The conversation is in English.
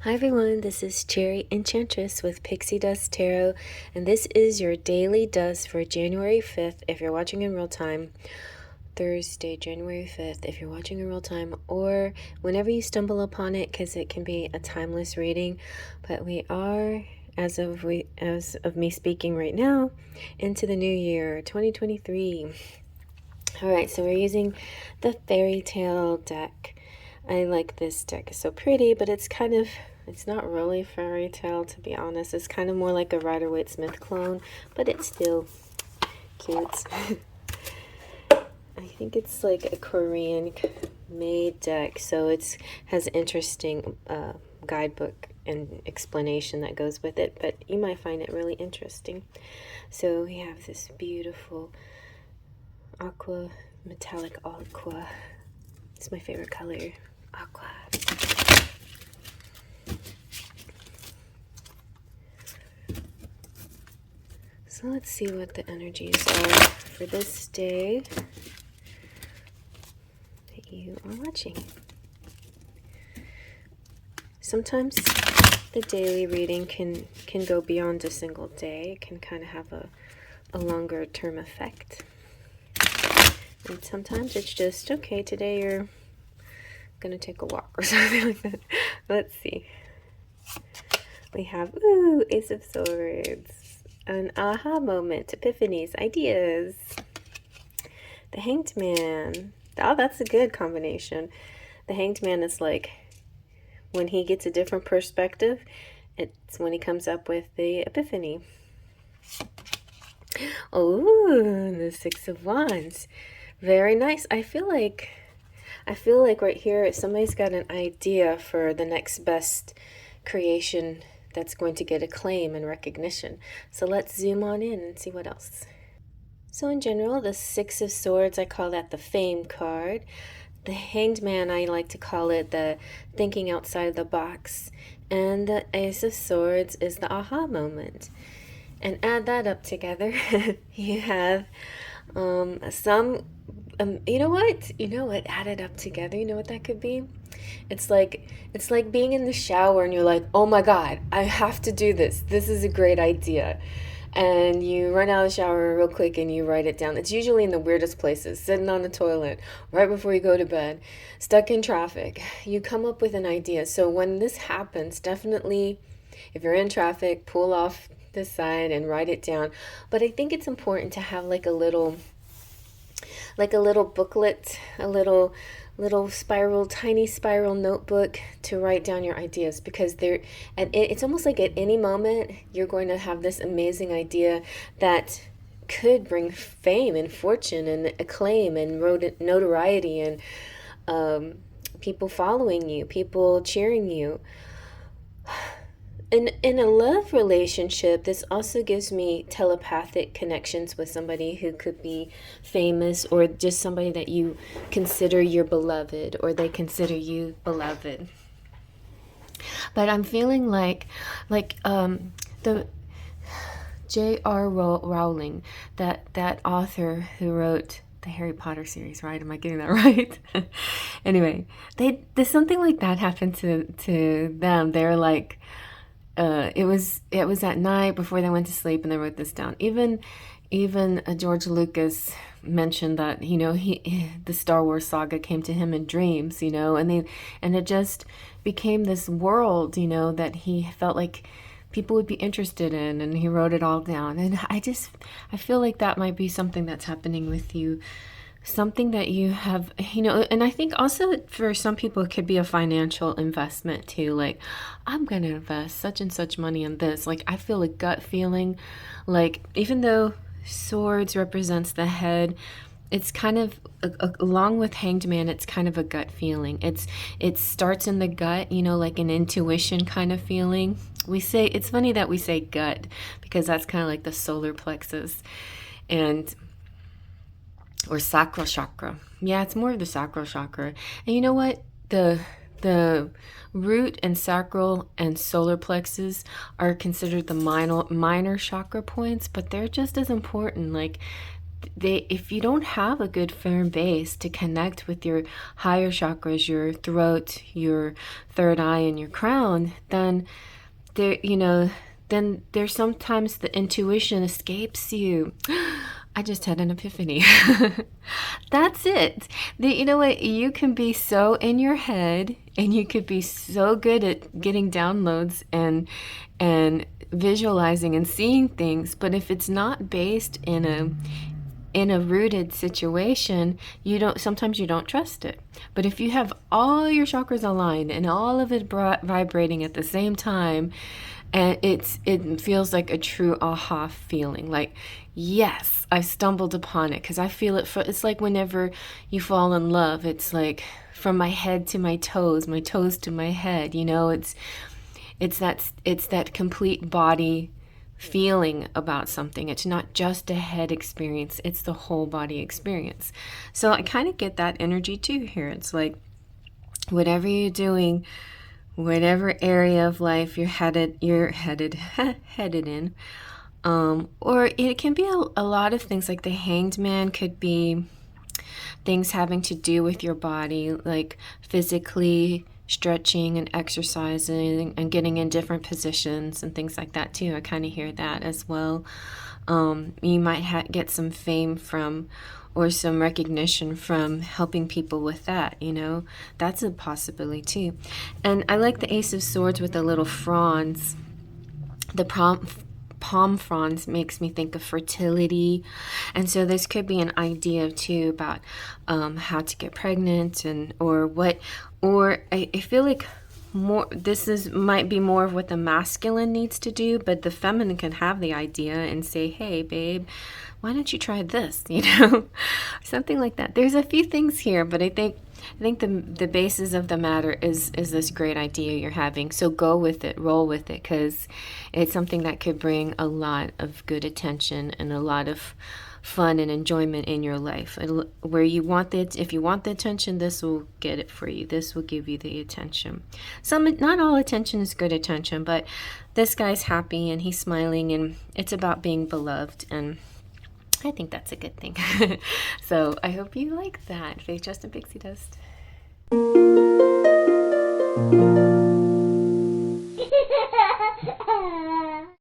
Hi everyone, this is Cherry Enchantress with Pixie Dust Tarot, and this is your daily dust for January 5th if you're watching in real time, Thursday, January 5th if you're watching in real time, or whenever you stumble upon it, because it can be a timeless reading. But we are, as of me speaking right now, into the new year, 2023. Alright, so we're using the Fairy Tale deck. I like this deck. It's so pretty, but it's not really fairy tale, to be honest. It's kind of more like a Rider-Waite-Smith clone, but it's still cute. I think it's like a Korean made deck, so it has interesting guidebook and explanation that goes with it, but you might find it really interesting. So we have this beautiful aqua, metallic aqua. It's my favorite color, aqua. So let's see what the energies are for this day that you are watching. Sometimes the daily reading can go beyond a single day. It can kind of have a longer term effect. And sometimes it's just, okay, today you're gonna take a walk or something like that. Let's see. We have, Ace of Swords. An aha moment, epiphanies, ideas. The Hanged Man. Oh, that's a good combination. The Hanged Man is like when he gets a different perspective, it's when he comes up with the epiphany. Oh, the Six of Wands. Very nice. I feel like right here somebody's got an idea for the next best creation that's going to get acclaim and recognition. So let's zoom on in and see what else. So in general, the Six of Swords, I call that the fame card. The Hanged Man, I like to call it the thinking outside the box. And the Ace of Swords is the aha moment. And add that up together, you have you know what, add it up together, you know what that could be? It's like being in the shower and you're like, oh my god, I have to do this. This is a great idea. And you run out of the shower real quick and you write it down. It's usually in the weirdest places, sitting on the toilet, right before you go to bed, stuck in traffic. You come up with an idea. So when this happens, definitely, if you're in traffic, pull off the side and write it down. But I think it's important to have like a little booklet, a little spiral, tiny spiral notebook to write down your ideas, because it's almost like at any moment you're going to have this amazing idea that could bring fame and fortune and acclaim and notoriety and people following you, people cheering you. In a love relationship, this also gives me telepathic connections with somebody who could be famous, or just somebody that you consider your beloved, or they consider you beloved. But I'm feeling like the J.R. Rowling, that author who wrote the Harry Potter series, right? Am I getting that right? Anyway, there's something like that happened to them. They're like, it was at night before they went to sleep, and they wrote this down. Even George Lucas mentioned that, the Star Wars saga came to him in dreams, and it just became this world, that he felt like people would be interested in, and he wrote it all down. And I feel like that might be something that's happening with you. Something that you have, and I think also for some people it could be a financial investment too. Like, I'm going to invest such and such money in this. Like, I feel a gut feeling, like, even though swords represents the head, it's kind of, along with Hanged Man, it's kind of a gut feeling. It starts in the gut, like an intuition kind of feeling. It's funny that we say gut, because that's kind of like the solar plexus. Or sacral chakra. Yeah, it's more of the sacral chakra. And you know what? The root and sacral and solar plexus are considered the minor chakra points, but they're just as important. Like, if you don't have a good firm base to connect with your higher chakras, your throat, your third eye, and your crown, then then there's sometimes the intuition escapes you. I just had an epiphany. That's it. You know what? You can be so in your head, and you could be so good at getting downloads and visualizing and seeing things, but if it's not based in a rooted situation, sometimes you don't trust it. But if you have all your chakras aligned and all of it vibrating at the same time, and it feels like a true aha feeling, like, yes, I stumbled upon it, because I feel it. It's like whenever you fall in love, it's like from my head to my toes to my head. It's that complete body feeling about something. It's not just a head experience, it's the whole body experience. So I kind of get that energy too here. It's like whatever you're doing, whatever area of life you're headed headed in, or it can be a lot of things. Like the Hanged Man could be things having to do with your body, like physically stretching and exercising and getting in different positions and things like that too. I kind of hear that as well. You might get some fame from, or some recognition from, helping people with that. That's a possibility too. And I like the Ace of Swords with the little fronds. The palm fronds makes me think of fertility, and so this could be an idea too about how to get pregnant, or I feel like might be more of what the masculine needs to do, but the feminine can have the idea and say, hey babe, why don't you try this, something like that. There's a few things here, but I think the basis of the matter is this great idea you're having. So go with it, roll with it, because it's something that could bring a lot of good attention and a lot of fun and enjoyment in your life. Where if you want the attention, this will get it for you. This will give you the attention. Not all attention is good attention, but this guy's happy and he's smiling, and it's about being beloved, and I think that's a good thing. So I hope you like that. Faith, Trust, and Pixie Dust.